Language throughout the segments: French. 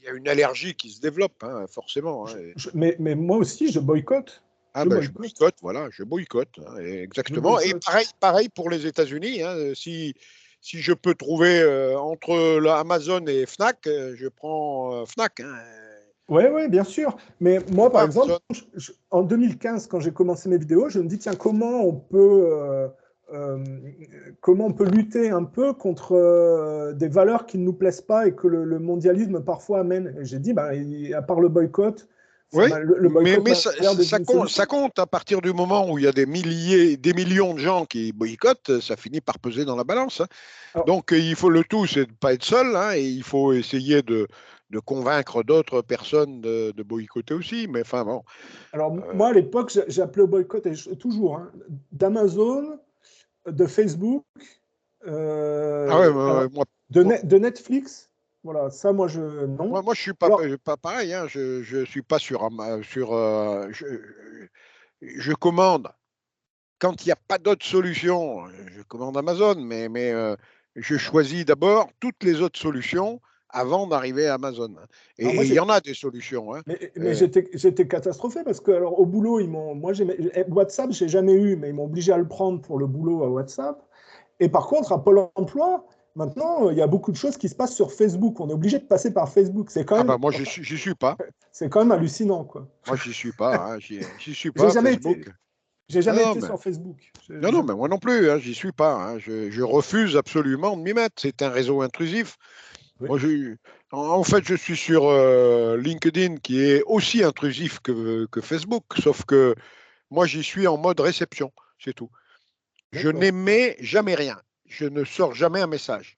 y a une allergie qui se développe, hein, forcément. Hein, mais moi aussi, je boycotte. Ah ben, je boycotte, voilà, je boycotte, hein, exactement. Et pareil pour les États-Unis. Hein, si je peux trouver entre Amazon et Fnac, je prends Fnac. Hein. Oui, bien sûr. Mais moi, par exemple, Amazon. en 2015, quand j'ai commencé mes vidéos, je me dis, tiens, comment on peut lutter un peu contre des valeurs qui ne nous plaisent pas et que le mondialisme parfois amène. Et j'ai dit, bah, à part le boycott, Oui, le boycott mais m'a l'air d'être une solution. ça compte à partir du moment où il y a des millions de gens qui boycottent, ça finit par peser dans la balance. Hein. Alors, Donc le tout, c'est de ne pas être seul, hein, et il faut essayer de convaincre d'autres personnes de boycotter aussi. Mais enfin bon. alors, moi, à l'époque, j'appelais au boycott, toujours, hein, d'Amazon, de Facebook, Ah ouais, alors, de Netflix. Voilà, ça, moi, non. moi, je suis Alors, pas pareil. Hein, je suis pas je commande quand il n'y a pas d'autre solution. Je commande Amazon, mais je choisis d'abord toutes les autres solutions avant d'arriver à Amazon. moi, Et il y en a des solutions. Hein. mais j'étais catastrophé parce que alors, au boulot, WhatsApp, j'ai jamais eu, mais ils m'ont obligé à le prendre pour le boulot à WhatsApp. Et par contre, à Pôle emploi, maintenant, il y a beaucoup de choses qui se passent sur Facebook. On est obligé de passer par Facebook. Ah bah moi, j'y suis pas. C'est quand même hallucinant, quoi. Moi, j'y suis pas. Hein. J'y suis J'ai pas, jamais été, Facebook. j'ai Non, jamais non, été mais, sur Facebook. non, mais moi non plus, hein, j'y suis pas. Hein. Je refuse absolument de m'y mettre. C'est un réseau intrusif. Oui. Moi, en fait, je suis sur LinkedIn, qui est aussi intrusif que Facebook, sauf que moi, j'y suis en mode réception, c'est tout. Je D'accord. n'émets jamais rien. Je ne sors jamais un message.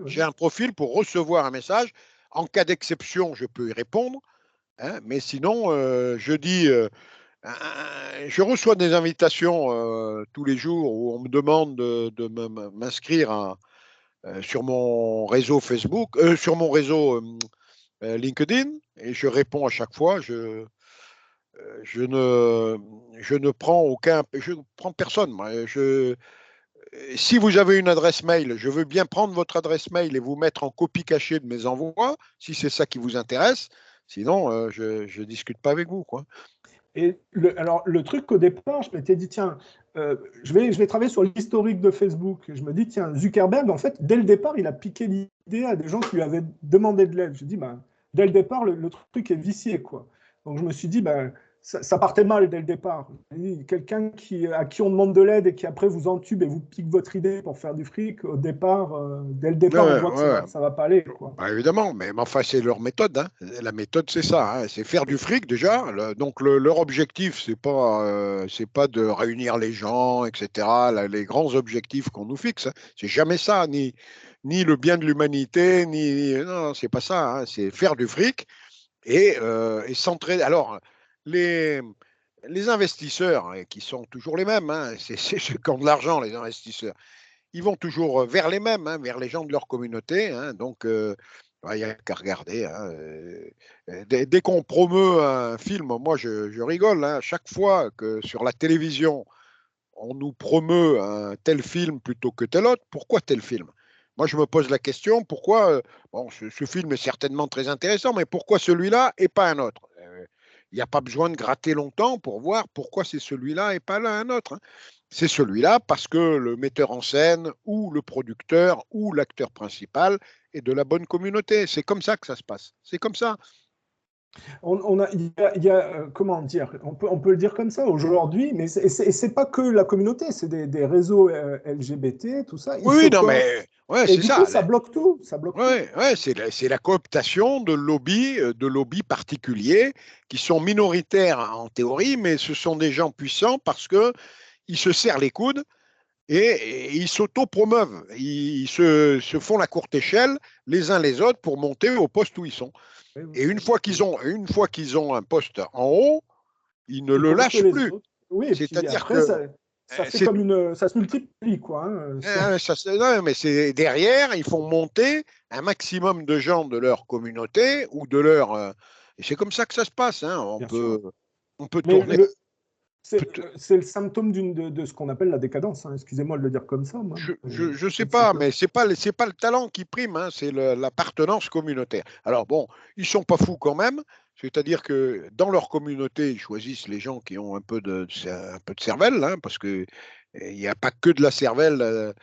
J'ai un profil pour recevoir un message. En cas d'exception, je peux y répondre. Hein, mais sinon, je reçois des invitations tous les jours où on me demande de m'inscrire sur mon réseau Facebook, sur mon réseau LinkedIn, et je réponds à chaque fois. Je ne prends je ne prends personne. Moi. Si vous avez une adresse mail, je veux bien prendre votre adresse mail et vous mettre en copie cachée de mes envois, si c'est ça qui vous intéresse. Sinon, je ne discute pas avec vous, quoi. Et alors, le truc au départ, je m'étais dit, tiens, je vais travailler sur l'historique de Facebook. Je me dis, tiens, Zuckerberg, en fait, dès le départ, il a piqué l'idée à des gens qui lui avaient demandé de l'aide. Je dis, ben, dès le départ, le truc est vicié, quoi. Donc, je me suis dit, ben, ça partait mal dès le départ. Quelqu'un à qui on demande de l'aide et qui après vous entube et vous pique votre idée pour faire du fric, au départ, dès le départ, on Ouais, voit que ouais. ça va pas aller, quoi. Bah, évidemment, mais enfin, c'est leur méthode. Hein. La méthode, c'est ça. Hein. C'est faire du fric déjà. Donc, leur objectif, c'est pas de réunir les gens, etc. Les grands objectifs qu'on nous fixe. Hein. C'est jamais ça, ni le bien de l'humanité, non, c'est pas ça. Hein. C'est faire du fric et s'entraîner. Alors, les, les investisseurs, hein, qui sont toujours les mêmes, hein, c'est ceux qui ont de l'argent, les investisseurs, ils vont toujours vers les mêmes, hein, vers les gens de leur communauté. Hein, donc, il n'y a qu'à regarder. Hein, dès qu'on promeut un film, moi, je rigole. Hein, chaque fois que sur la télévision, on nous promeut un tel film plutôt que tel autre, pourquoi tel film? Moi, je me pose la question, pourquoi, bon, ce film est certainement très intéressant, mais pourquoi celui-là et pas un autre? Il n'y a pas besoin de gratter longtemps pour voir pourquoi c'est celui-là et pas là un autre. Hein. C'est celui-là parce que le metteur en scène ou le producteur ou l'acteur principal est de la bonne communauté. C'est comme ça que ça se passe. C'est comme ça. Il y a, comment dire, on peut le dire comme ça aujourd'hui, mais c'est pas que la communauté, c'est des réseaux LGBT, tout ça. Ils Oui, se oui, non, cooptent. mais ouais, Et c'est du coup, ça. ça bloque tout. Ça bloque tout. Ouais, ouais, c'est la cooptation de lobbies particuliers qui sont minoritaires en théorie, mais ce sont des gens puissants parce que ils se serrent les coudes et ils s'auto-promeuvent. Ils se font la courte échelle les uns les autres pour monter au poste où ils sont. Oui, Et oui. une fois qu'ils ont un poste en haut, ils ne Ils le cooptent lâchent les plus. autres. Oui, et puis C'est-à-dire après, que ça fait c'est comme ça se multiplie, quoi. Hein, non, mais c'est derrière, ils font monter un maximum de gens de leur communauté ou de leur. Et c'est comme ça que ça se passe. Hein. bien sûr. On peut Mais tourner. c'est le symptôme de ce qu'on appelle la décadence. Hein. Excusez-moi de le dire comme ça. Moi. Je sais pas, mais c'est pas le talent qui prime, hein, c'est l'appartenance communautaire. Alors bon, ils sont pas fous quand même. C'est-à-dire que dans leur communauté, ils choisissent les gens qui ont un peu de cervelle, hein, parce que il n'y a pas que de la cervelle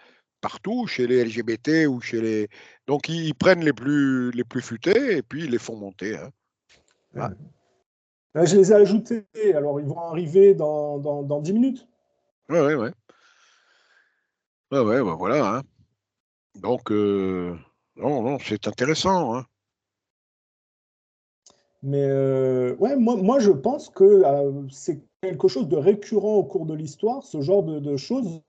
partout, chez les LGBT ou chez les. Donc ils prennent les plus futés et puis ils les font monter. Hein. Ouais. Là, je les ai ajoutés. Alors, ils vont arriver dans 10 minutes. Ouais, ouais, ouais. Ouais, ouais, bah voilà. Hein. Donc, non, non, c'est intéressant. Hein. Mais ouais, moi, je pense que c'est quelque chose de récurrent au cours de l'histoire. Ce genre de choses,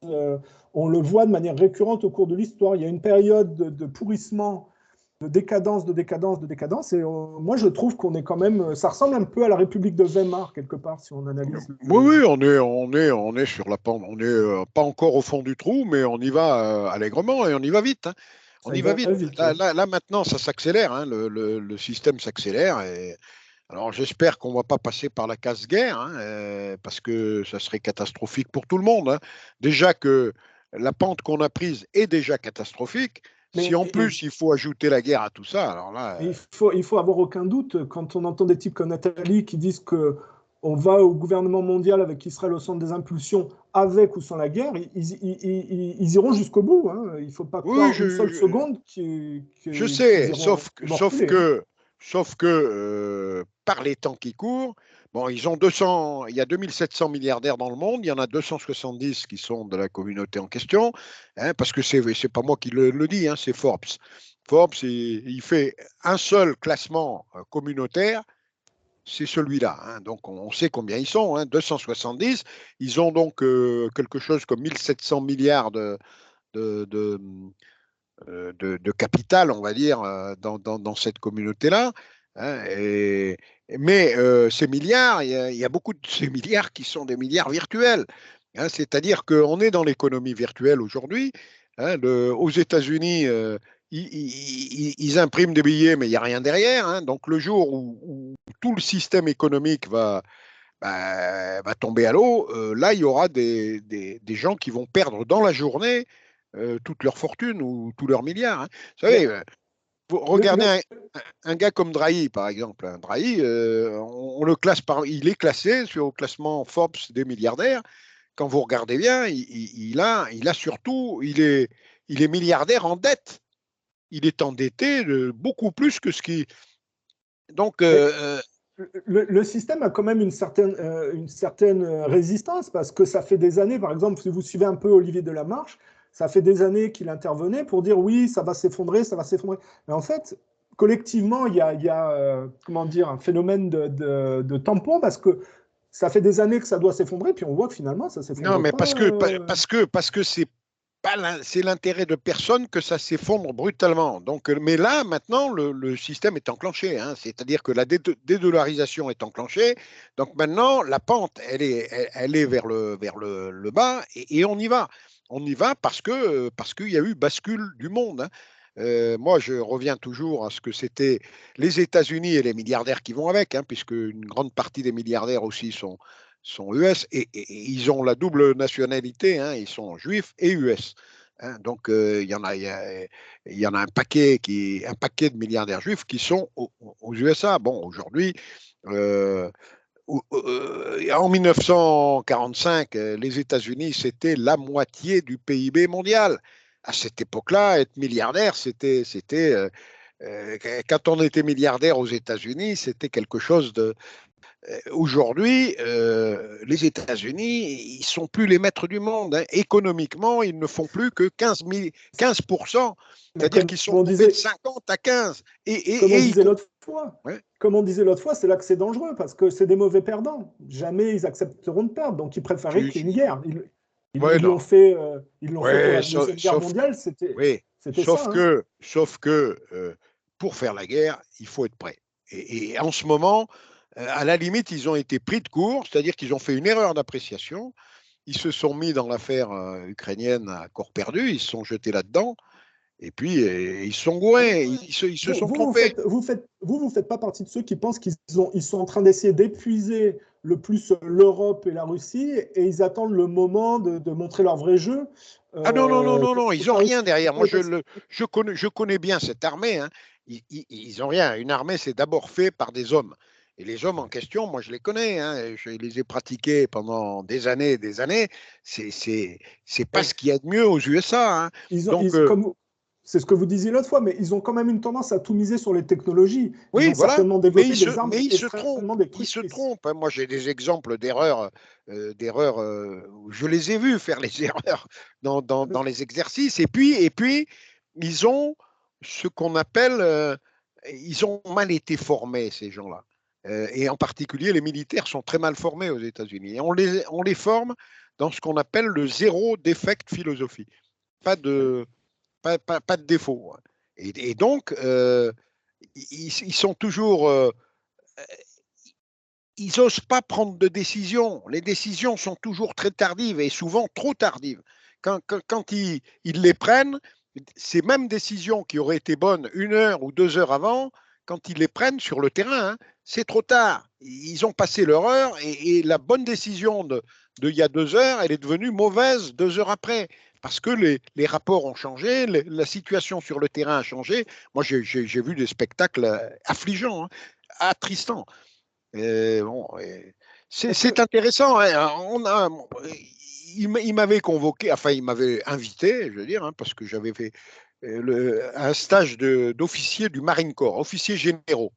on le voit de manière récurrente au cours de l'histoire. Il y a une période de pourrissement, de décadence, de décadence, de décadence. Et moi, je trouve qu'on est quand même. Ça ressemble un peu à la République de Weimar, quelque part, si on analyse. Oui, oui, on est sur la pente. On n'est pas encore au fond du trou, mais on y va allègrement et on y va vite. Hein. On Ça y y va va vite. vite. Là, maintenant, ça s'accélère. Hein. Le système s'accélère. Alors, j'espère qu'on ne va pas passer par la casse-guerre, hein, parce que ça serait catastrophique pour tout le monde. Hein. Déjà que la pente qu'on a prise est déjà catastrophique. Si Mais en plus il faut ajouter la guerre à tout ça, alors là. il faut avoir aucun doute quand on entend des types comme Nathalie qui disent que on va au gouvernement mondial avec Israël au centre des impulsions, avec ou sans la guerre, ils iront jusqu'au bout. Hein. Il ne faut pas Oui, croire une seule seconde qu'ils sais, ils vont reculer. Hein. sauf que par les temps qui courent, bon, ils ont 200, il y a 2700 milliardaires dans le monde, il y en a 270 qui sont de la communauté en question, hein, parce que c'est pas moi qui le dis, hein, c'est Forbes. Forbes, il fait un seul classement communautaire, c'est celui-là. Hein, donc on sait combien ils sont, hein, 270. Ils ont donc quelque chose comme 1700 milliards de capital, on va dire, dans cette communauté-là. Hein, mais ces milliards, il y a beaucoup de ces milliards qui sont des milliards virtuels. Hein, c'est-à-dire qu'on est dans l'économie virtuelle aujourd'hui. Hein, aux États-Unis, ils impriment des billets, mais il n'y a rien derrière. Hein, donc le jour où tout le système économique va tomber à l'eau, là, il y aura des gens qui vont perdre dans la journée toute leur fortune ou tous leurs milliards. Hein. Vous savez, Mais vous le, regardez le, un gars comme Drahi, par exemple. Hein. Drahi, on le classe il est classé au classement Forbes des milliardaires. Quand vous regardez bien, il a surtout, il est milliardaire en dette. Il est endetté de beaucoup plus que ce qui. Donc, le système a quand même une certaine résistance parce que ça fait des années, par exemple, si vous suivez un peu Olivier Delamarche, ça fait des années qu'il intervenait pour dire oui, ça va s'effondrer, ça va s'effondrer. Mais en fait, collectivement, il y a comment dire, un phénomène de tampon parce que ça fait des années que ça doit s'effondrer, puis on voit que finalement, ça ne non, s'effondre mais pas. parce que c'est l'intérêt de personne que ça s'effondre brutalement. Donc, mais là, maintenant, le système est enclenché. Hein. C'est-à-dire que la dédollarisation est enclenchée. Donc maintenant, la pente, elle est vers le bas et on y va. On y va parce qu'il y a eu bascule du monde. Hein. Moi, je reviens toujours à ce que c'était les États-Unis et les milliardaires qui vont avec, hein, puisque une grande partie des milliardaires aussi sont US et ils ont la double nationalité, hein, ils sont juifs et US. Hein, donc il y en a un paquet de milliardaires juifs qui sont aux USA. Bon, aujourd'hui, euh, en 1945, les États-Unis, c'était la moitié du PIB mondial. À cette époque-là, être milliardaire, quand on était milliardaire aux États-Unis, c'était quelque chose de, aujourd'hui, les États-Unis, ils sont plus les maîtres du monde. Hein. Économiquement, ils ne font plus que 15%. Mais C'est-à-dire comme qu'ils sont on tombés de disait, 50 à 15. comme on Et disait l'autre fois, ouais. c'est là que c'est dangereux parce que c'est des mauvais perdants. Jamais ils accepteront de perdre, donc ils préféraient qu'il y ait une guerre. Ouais, Ils l'ont non. fait, pour Ouais, la Deuxième Guerre mondiale, oui. c'était ça. Hein. Sauf que pour faire la guerre, il faut être prêt. Et en ce moment, à la limite, ils ont été pris de court, c'est-à-dire qu'ils ont fait une erreur d'appréciation. Ils se sont mis dans l'affaire ukrainienne à corps perdu, ils se sont jetés là-dedans, et puis ils se sont gourés, ils se sont trompés. Vous faites pas partie de ceux qui pensent ils sont en train d'essayer d'épuiser le plus l'Europe et la Russie, et ils attendent le moment de montrer leur vrai jeu. Ah non, non, non, non, non, ils n'ont rien derrière. Moi, Ça, je connais bien cette armée, hein. Ils n'ont rien. Une armée, c'est d'abord fait par des hommes. Et les hommes en question, moi, je les connais, hein. Je les ai pratiqués pendant des années et des années. C'est pas ce qu'il y a de mieux aux USA, hein. Donc, comme c'est ce que vous disiez l'autre fois, mais ils ont quand même une tendance à tout miser sur les technologies. Ils oui, ont voilà, certainement mais développé des armes mais ils se trompent. extrêmement Ils se destructrices. trompent, hein. Moi, j'ai des exemples d'erreurs, où je les ai vus faire les erreurs dans les exercices. Et puis, ils ont ce qu'on appelle, ils ont mal été formés, ces gens-là. Et en particulier, les militaires sont très mal formés aux États-Unis. Et on les forme dans ce qu'on appelle le zéro défect philosophie. Pas de, pas de défaut, hein. Et donc, ils sont toujours, ils n'osent pas prendre de décision. Les décisions sont toujours très tardives et souvent trop tardives. Quand ils les prennent, ces mêmes décisions qui auraient été bonnes 1 heure ou 2 heures avant, quand ils les prennent sur le terrain, hein, c'est trop tard. Ils ont passé leur heure et la bonne décision il y a 2 heures, elle est devenue mauvaise 2 heures après. Parce que les rapports ont changé, la situation sur le terrain a changé. Moi, j'ai vu des spectacles affligeants, hein, attristants. Bon, c'est intéressant, hein. Il m'avait convoqué, enfin, il m'avait invité, je veux dire, hein, parce que j'avais fait un stage d'officier du Marine Corps, officiers généraux.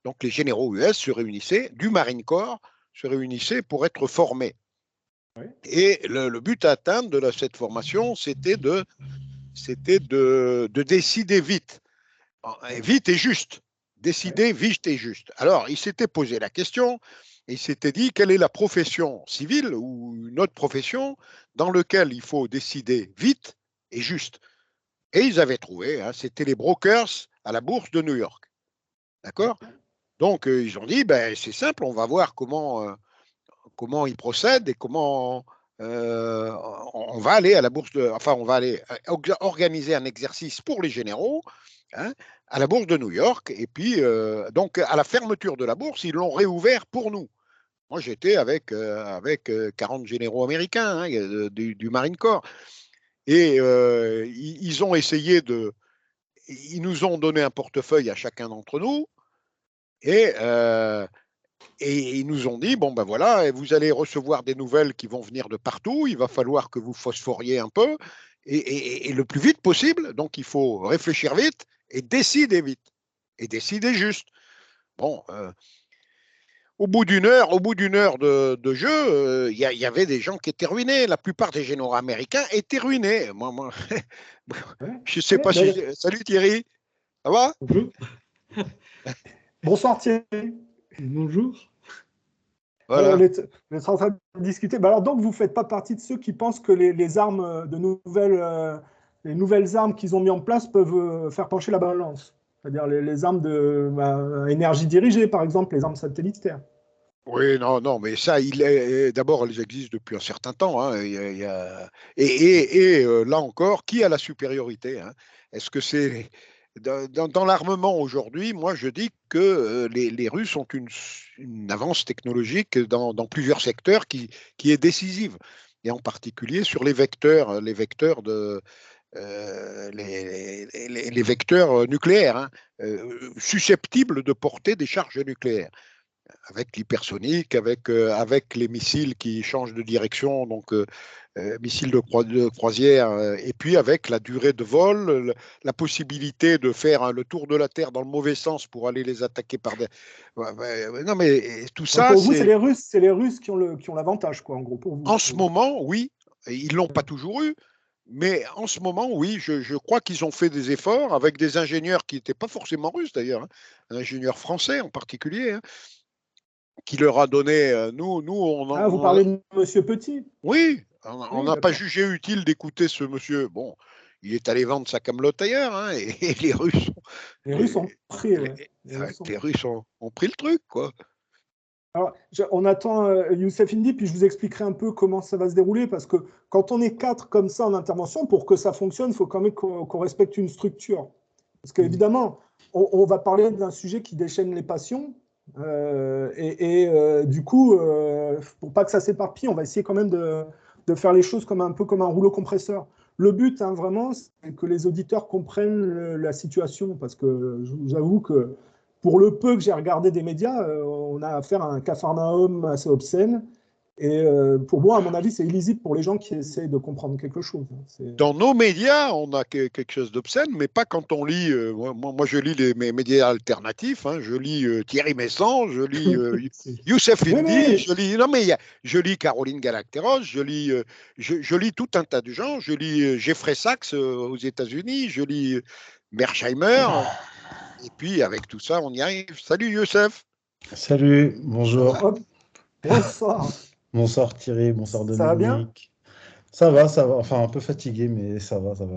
Donc, les généraux US se réunissaient, du Marine Corps, se réunissaient pour être formés. Oui. Et le but à atteindre de cette formation, c'était de décider vite. Vite et juste. Décider vite et juste. Alors, il s'était posé la question, et il s'était dit quelle est la profession civile ou une autre profession dans laquelle il faut décider vite et juste. Et ils avaient trouvé, hein, c'était les brokers à la bourse de New York. D'accord. Donc, ils ont dit, ben, c'est simple, on va voir comment ils procèdent et comment on va aller à la bourse enfin, on va aller organiser un exercice pour les généraux, hein, à la bourse de New York. Et puis, donc, à la fermeture de la bourse, ils l'ont réouvert pour nous. Moi, j'étais avec 40 généraux américains, hein, du Marine Corps. Et ils ont essayé ils nous ont donné un portefeuille à chacun d'entre nous. Et ils nous ont dit, bon ben voilà, vous allez recevoir des nouvelles qui vont venir de partout, il va falloir que vous phosphoriez un peu, et le plus vite possible. Donc il faut réfléchir vite et décider vite. Et décider juste. Bon, au bout d'une heure de jeu, il y avait des gens qui étaient ruinés. La plupart des généraux américains étaient ruinés. Moi Ouais. je ne sais pas si... Salut Thierry, ça va? Bonjour. Bonsoir Thierry. Bonjour. Voilà. On est en train de discuter. Alors donc, vous ne faites pas partie de ceux qui pensent que les armes les nouvelles armes qu'ils ont mis en place peuvent faire pencher la balance. C'est-à-dire les armes de énergie dirigée, par exemple, les armes satellitaires. Oui, non, non, mais ça, d'abord, elles existent depuis un certain temps, hein. Là encore, qui a la supériorité, hein? Est-ce que c'est dans l'armement aujourd'hui? Moi, je dis que les Russes ont une avance technologique dans plusieurs secteurs qui est décisive, et en particulier sur les vecteurs les vecteurs nucléaires, hein, susceptibles de porter des charges nucléaires avec l'hypersonique, avec les missiles qui changent de direction, donc missiles de croisière, et puis avec la durée de vol, la possibilité de faire, hein, le tour de la Terre dans le mauvais sens pour aller les attaquer par des... Non, mais tout Donc ça, pour vous, c'est c'est... les Russes qui ont l'avantage, quoi, en gros, pour vous. En ce moment, oui, ils ne l'ont pas toujours eu, mais en ce moment, oui, je crois qu'ils ont fait des efforts avec des ingénieurs qui n'étaient pas forcément russes d'ailleurs, hein, un ingénieur français en particulier, hein, qui leur a donné, Ah, vous parlez de Monsieur Petit? oui, on Oui, n'a pas d'accord. jugé utile d'écouter ce monsieur. Bon, il est allé vendre sa camelote ailleurs, hein, et les Russes, Les Russes ont les, pris, ouais. les Russes ont pris le truc, quoi. Alors, on attend Youssef Indy, puis je vous expliquerai un peu comment ça va se dérouler, parce que quand on est 4 comme ça en intervention, pour que ça fonctionne, il faut quand même qu'on respecte une structure. Parce qu'évidemment, on va parler d'un sujet qui déchaîne les passions, Du coup, pour pas que ça s'éparpille, on va essayer quand même de faire les choses un peu comme un rouleau compresseur. Le but, hein, vraiment, c'est que les auditeurs comprennent la situation, parce que je vous avoue que pour le peu que j'ai regardé des médias, on a affaire à un capharnaüm assez obscène. Et pour moi, à mon avis, c'est illisible pour les gens qui essaient de comprendre quelque chose. Dans nos médias, on a quelque chose d'obscène, mais pas quand on lit. Moi, je lis mes médias alternatifs. Hein. Je lis Thierry Messant, je lis Youssef Oui, Indy, mais je lis. Non, mais je lis Caroline Galacteros, je lis tout un tas de gens. Je lis Jeffrey Sachs aux États-Unis, je lis Mersheimer. Et puis, avec tout ça, on y arrive. Salut, Youssef. Salut, Ça bonjour. va? hop, bonsoir. Bonsoir Thierry, bonsoir Ça va bien? Dominique. Ça va, enfin un peu fatigué, mais ça va, ça va.